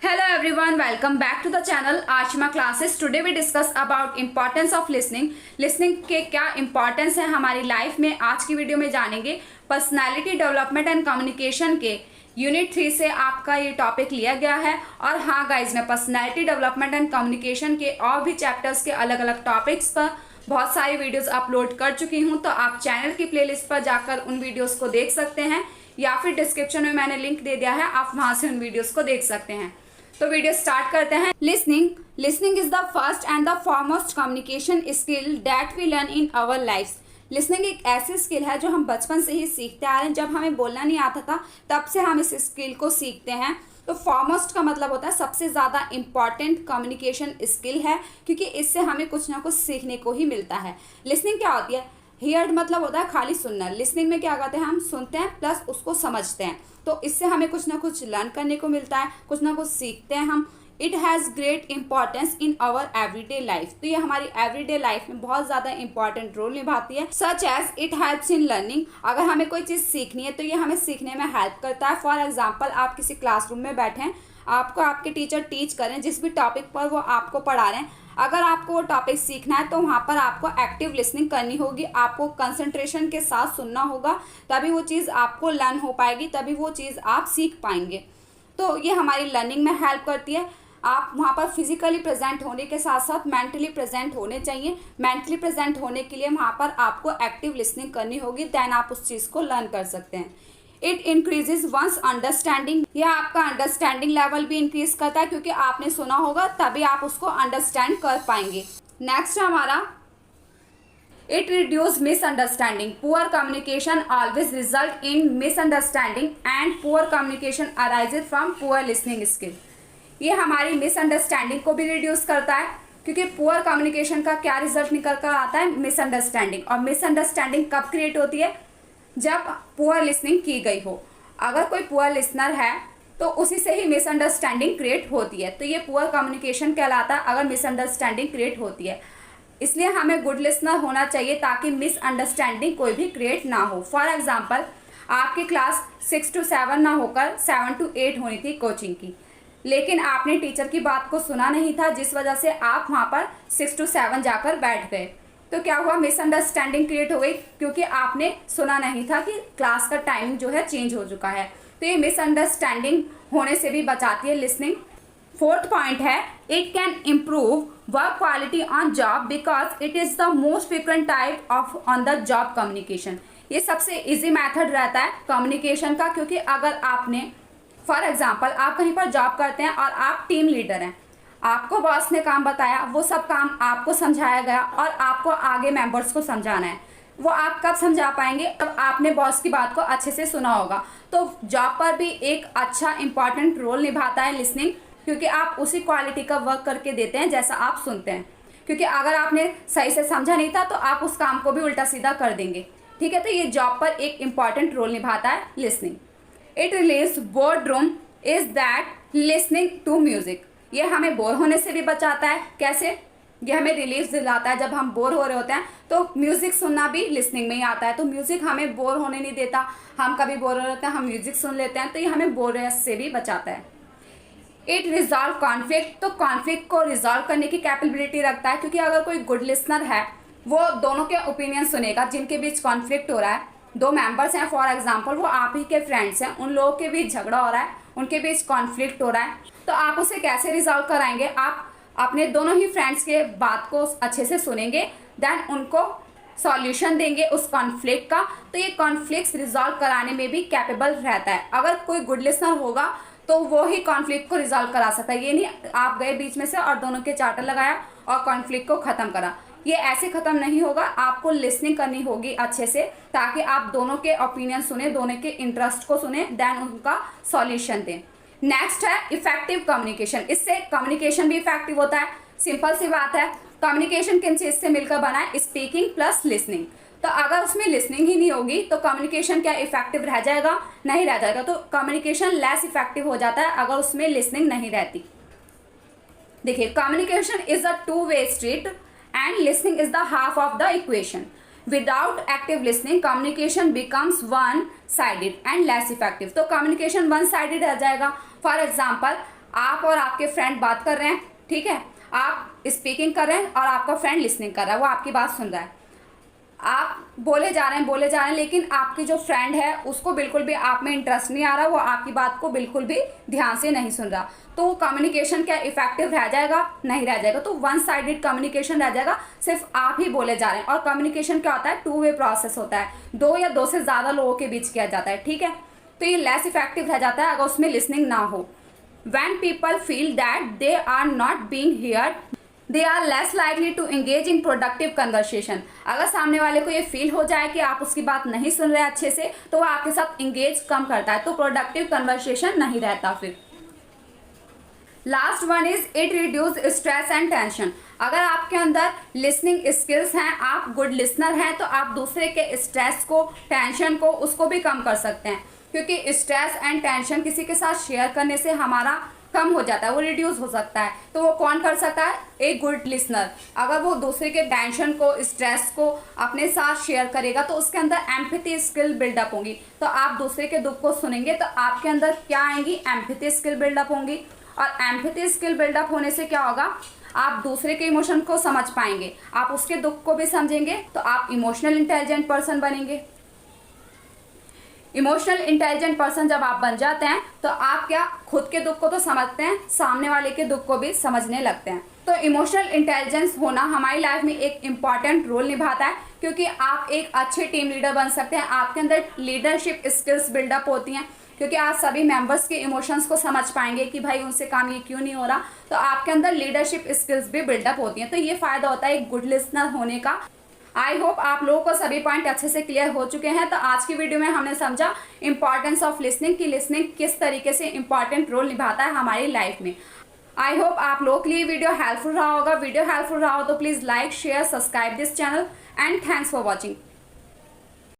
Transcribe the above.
Hello everyone, welcome back to the channel Ashima Classes. Today we discuss about importance of listening. Listening के क्या importance है हमारी life में, आज की वीडियो में जानेंगे। पर्सनालिटी डेवलपमेंट एंड कम्युनिकेशन के यूनिट 3 से आपका ये टॉपिक लिया गया है। और हाँ गाइज, मैं पर्सनालिटी डेवलपमेंट एंड कम्युनिकेशन के और भी चैप्टर्स के अलग अलग टॉपिक्स पर बहुत सारी वीडियोस अपलोड कर चुकी हूँ, तो आप चैनल की प्लेलिस्ट पर जाकर उन वीडियोस को देख सकते हैं या फिर डिस्क्रिप्शन में मैंने लिंक दे दिया है, आप वहां से उन वीडियोस को देख सकते हैं। तो वीडियो स्टार्ट करते हैं। Listening is the first and the foremost communication skill that we learn in our lives. Listening एक ऐसी स्किल है जो हम बचपन से ही सीखते आ रहे हैं। जब हमें बोलना नहीं आता था तब से हम इस स्किल को सीखते हैं। तो फॉरमोस्ट का मतलब होता है सबसे ज़्यादा इम्पॉर्टेंट कम्युनिकेशन स्किल है, क्योंकि इससे हमें कुछ ना कुछ सीखने को ही मिलता है। लिसनिंग क्या होती है? हियर मतलब होता है खाली सुनना। लिसनिंग में क्या करते हैं, हम सुनते हैं प्लस उसको समझते हैं, तो इससे हमें कुछ ना कुछ लर्न करने को मिलता है, कुछ ना कुछ सीखते हैं हम। It has great importance in our everyday life. तो ये हमारी एवरीडे लाइफ में बहुत ज़्यादा इंपॉर्टेंट रोल निभाती है। Such as it helps in learning. अगर हमें कोई चीज़ सीखनी है तो ये हमें सीखने में हेल्प करता है। फॉर एग्जाम्पल, आप किसी क्लासरूम में बैठे हैं, आपको आपके टीचर टीच करें जिस भी टॉपिक पर वो आपको पढ़ा रहे हैं, अगर आपको वो टॉपिक सीखना है तो वहाँ पर आपको एक्टिव लिसनिंग करनी होगी, आपको कंसंट्रेशन के साथ सुनना होगा, तभी वो चीज़ आपको लर्न हो पाएगी, तभी वो चीज़ आप सीख पाएंगे। तो ये हमारी लर्निंग में हेल्प करती है। आप वहाँ पर फिजिकली प्रेजेंट होने के साथ साथ मेंटली प्रेजेंट होने चाहिए। मेंटली प्रेजेंट होने के लिए वहाँ पर आपको एक्टिव लिसनिंग करनी होगी, देन आप उस चीज़ को लर्न कर सकते हैं। It increases one's understanding. यह आपका अंडरस्टैंडिंग लेवल भी इंक्रीज करता है, क्योंकि आपने सुना होगा तभी आप उसको अंडरस्टैंड कर पाएंगे। नेक्स्ट हमारा it reduce misunderstanding. Poor communication always result in misunderstanding and poor communication arises from poor listening skill. ये हमारी मिसअंडरस्टैंडिंग को भी रिड्यूस करता है, क्योंकि पुअर कम्युनिकेशन का क्या रिजल्ट निकल कर आता है? मिसअंडरस्टैंडिंग। और मिसअंडरस्टैंडिंग कब क्रिएट होती है? जब पुअर लिसनिंग की गई हो। अगर कोई पुअर लिसनर है तो उसी से ही मिसअंडरस्टैंडिंग क्रिएट होती है, तो ये पुअर कम्युनिकेशन कहलाता है अगर मिसअंडरस्टैंडिंग क्रिएट होती है। इसलिए हमें गुड लिसनर होना चाहिए ताकि मिसअंडरस्टैंडिंग कोई भी क्रिएट ना हो। फॉर एग्जांपल, आपकी क्लास 6 to 7 ना होकर 7 to 8 होनी थी कोचिंग की, लेकिन आपने टीचर की बात को सुना नहीं था, जिस वजह से आप वहाँ पर 6 to 7 जाकर बैठ गए। तो क्या हुआ? मिसअंडरस्टैंडिंग क्रिएट हो गई, क्योंकि आपने सुना नहीं था कि क्लास का टाइम जो है चेंज हो चुका है। तो ये मिसअंडरस्टैंडिंग होने से भी बचाती है लिसनिंग। फोर्थ पॉइंट है, it can improve work quality on job because it is the most frequent type of on the job communication. ये सबसे ईजी मैथड रहता है कम्युनिकेशन का, क्योंकि अगर आपने फॉर एग्जाम्पल आप कहीं पर जॉब करते हैं और आप टीम लीडर हैं, आपको बॉस ने काम बताया, वो सब काम आपको समझाया गया और आपको आगे मेंबर्स को समझाना है। वो आप कब समझा पाएंगे? तब आपने बॉस की बात को अच्छे से सुना होगा। तो जॉब पर भी एक अच्छा इंपॉर्टेंट रोल निभाता है लिसनिंग, क्योंकि आप उसी क्वालिटी का वर्क करके देते हैं जैसा आप सुनते हैं। क्योंकि अगर आपने सही से समझा नहीं था तो आप उस काम को भी उल्टा सीधा कर देंगे। ठीक है, तो ये जॉब पर एक इंपॉर्टेंट रोल निभाता है listening. It relieves boredom is that listening to music. ये हमें बोर होने से भी बचाता है। कैसे? ये हमें रिलीफ दिलाता है। जब हम बोर हो रहे होते हैं तो म्यूजिक सुनना भी लिसनिंग में ही आता है। तो म्यूजिक हमें बोर होने नहीं देता। हम कभी बोर हो रहे होते हैं, हम म्यूजिक सुन लेते हैं, तो ये हमें बोरियत से भी बचाता है। It resolve conflict. तो कॉन्फ्लिक्ट को रिजॉल्व करने की कैपेबिलिटी रखता है, क्योंकि अगर कोई गुड लिसनर है वो दोनों के ओपिनियन सुनेगा। जिनके बीच कॉन्फ्लिक्ट हो रहा है, दो मेंबर्स हैं फॉर एग्जांपल, वो आप ही के फ्रेंड्स हैं, उन लोगों के बीच झगड़ा हो रहा है, उनके बीच कॉन्फ्लिक्ट हो रहा है, तो आप उसे कैसे रिजॉल्व कराएंगे? आप अपने दोनों ही फ्रेंड्स के बात को अच्छे से सुनेंगे, देन उनको सॉल्यूशन देंगे उस कॉन्फ्लिक्ट का। तो ये कॉन्फ्लिक्ट्स रिजॉल्व कराने में भी कैपेबल रहता है। अगर कोई गुड लिसनर होगा तो वो ही कॉन्फ्लिक्ट को रिजॉल्व करा सकता है। ये नहीं आप गए बीच में से और दोनों के चार्टर लगाया और कॉन्फ्लिक्ट को ख़त्म करा, ये ऐसे ख़त्म नहीं होगा। आपको लिसनिंग करनी होगी अच्छे से, ताकि आप दोनों के ओपिनियन सुने, दोनों के इंटरेस्ट को सुने, देन उनका सॉल्यूशन दें। नेक्स्ट है इफेक्टिव कम्युनिकेशन। इससे कम्युनिकेशन भी इफेक्टिव होता है। सिंपल सी बात है, कम्युनिकेशन किन चीज़ से मिलकर बना है? Speaking plus listening. तो अगर उसमें लिसनिंग ही नहीं होगी तो कम्युनिकेशन क्या इफेक्टिव रह जाएगा? नहीं रह जाएगा। तो कम्युनिकेशन लेस इफेक्टिव हो जाता है अगर उसमें लिसनिंग नहीं रहती। देखिए, communication is a two way street and listening is the half of the equation. Without active listening, communication becomes one-sided and less effective. तो communication one-sided रह जाएगा। For example, आप और आपके फ्रेंड बात कर रहे हैं, ठीक है, आप स्पीकिंग कर रहे हैं और आपका फ्रेंड लिसनिंग कर रहा है, वो आपकी बात सुन रहा है। आप बोले जा रहे हैं लेकिन आपकी जो फ्रेंड है उसको बिल्कुल भी आप में इंटरेस्ट नहीं आ रहा, वो आपकी बात को बिल्कुल भी ध्यान से नहीं सुन रहा, तो कम्युनिकेशन क्या इफेक्टिव रह जाएगा? नहीं रह जाएगा। तो वन साइडेड कम्युनिकेशन रह जाएगा, सिर्फ आप ही बोले जा रहे हैं। और कम्युनिकेशन क्या होता है? 2 वे प्रोसेस होता है, 2 या 2 से ज़्यादा लोगों के बीच किया जाता है, ठीक है। तो ये लेस इफेक्टिव रह जाता है अगर उसमें लिसनिंग ना हो। When people feel that they are not being heard, they are less likely to engage in productive conversation. अगर सामने वाले को ये फील हो जाए कि आप उसकी बात नहीं सुन रहे अच्छे से, तो वो आपके साथ इंगेज कम करता है, तो प्रोडक्टिव कन्वर्सेशन नहीं रहता फिर। Last one is it reduce stress and tension. अगर आपके अंदर लिसनिंग स्किल्स हैं, आप गुड लिसनर हैं, तो आप दूसरे के स्ट्रेस को, टेंशन को, उसको भी कम कर सकते हैं, क्योंकि स्ट्रेस एंड टेंशन किसी के साथ शेयर करने से हमारा कम हो जाता है, वो रिड्यूस हो सकता है। तो वो कौन कर सकता है? एक गुड लिसनर। अगर वो दूसरे के टेंशन को, स्ट्रेस को अपने साथ शेयर करेगा तो उसके अंदर एम्पैथी स्किल बिल्डअप होंगी। तो आप दूसरे के दुख को सुनेंगे तो आपके अंदर क्या आएंगी? एम्पैथी स्किल बिल्डअप होंगी। और एम्पैथी स्किल बिल्डअप होने से क्या होगा? आप दूसरे के इमोशन को समझ पाएंगे, आप उसके दुख को भी समझेंगे, तो आप इमोशनल इंटेलिजेंट पर्सन बनेंगे। इमोशनल इंटेलिजेंट पर्सन जब आप बन जाते हैं तो आप क्या खुद के दुख को तो समझते हैं, सामने वाले के दुख को भी समझने लगते हैं। तो इमोशनल इंटेलिजेंस होना हमारी लाइफ में एक इम्पॉर्टेंट रोल निभाता है, क्योंकि आप एक अच्छे टीम लीडर बन सकते हैं। आपके अंदर लीडरशिप स्किल्स बिल्डअप होती हैं, क्योंकि आप सभी मेंबर्स के इमोशंस को समझ पाएंगे कि भाई उनसे काम ये क्यों नहीं हो रहा, तो आपके अंदर लीडरशिप स्किल्स भी बिल्डअप होती हैं। तो ये फायदा होता है एक गुड लिसनर होने का। आई होप आप लोगों को सभी पॉइंट अच्छे से क्लियर हो चुके हैं। तो आज की वीडियो में हमने समझा इंपॉर्टेंस ऑफ लिसनिंग, कि लिसनिंग किस तरीके से इंपॉर्टेंट रोल निभाता है हमारी लाइफ में। आई होप आप लोगों के लिए वीडियो हेल्पफुल रहा होगा। वीडियो हेल्पफुल रहा हो तो please like, share, subscribe this channel and thanks for watching.